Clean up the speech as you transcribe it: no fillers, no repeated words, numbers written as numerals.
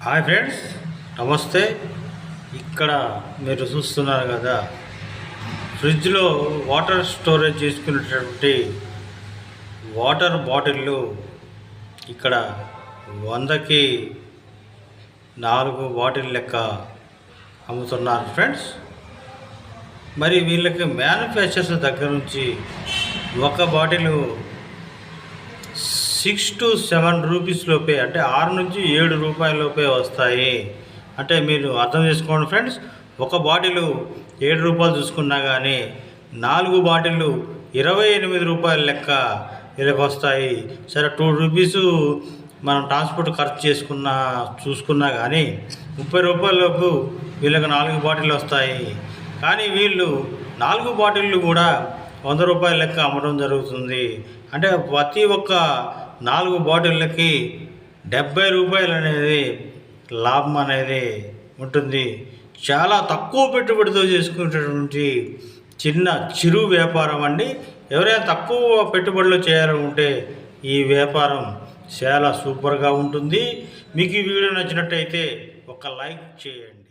Hi friends, నమస్తే. ఇక్కడ మీరు చూస్తున్నారు కదా, ఫ్రిడ్జ్లో వాటర్ స్టోరేజ్ చేసుకునేటటువంటి వాటర్ బాటిళ్ళు ఇక్కడ 100కి 4 బాటిల్ లెక్క అమ్ముతున్నారు ఫ్రెండ్స్. మరి వీళ్ళకి మ్యానుఫ్యాక్చర్స్ దగ్గర నుంచి ఒక బాటిల్ 6 to 7 రూపీస్ లోపే, అంటే 6 నుంచి 7 రూపాయల లోపే వస్తాయి. అంటే మీరు అర్థం చేసుకోండి ఫ్రెండ్స్, ఒక బాటిల్ 7 రూపాయలు చూసుకున్నా కానీ 4 బాటిళ్ళు 28 రూపాయల లెక్క వీళ్ళకి వస్తాయి. సరే 2 రూపీస్ మనం ట్రాన్స్పోర్ట్ ఖర్చు చూసుకున్నా కానీ 30 రూపాయలకు వీళ్ళకి 4 బాటిళ్ళు వస్తాయి. కానీ వీళ్ళు 4 బాటిళ్ళు కూడా 100 రూపాయల లెక్క అమ్మడం జరుగుతుంది. అంటే ప్రతి ఒక్క 4 బాటిళ్ళకి 70 రూపాయలు అనేది లాభం అనేది ఉంటుంది. చాలా తక్కువ పెట్టుబడితో చేసుకునేటటువంటి చిరు వ్యాపారం అండి. ఎవరైనా తక్కువ పెట్టుబడిలో చేయాలనుకుంటే ఈ వ్యాపారం చాలా సూపర్గా ఉంటుంది. మీకు ఈ వీడియో నచ్చినట్టయితే ఒక లైక్ చేయండి.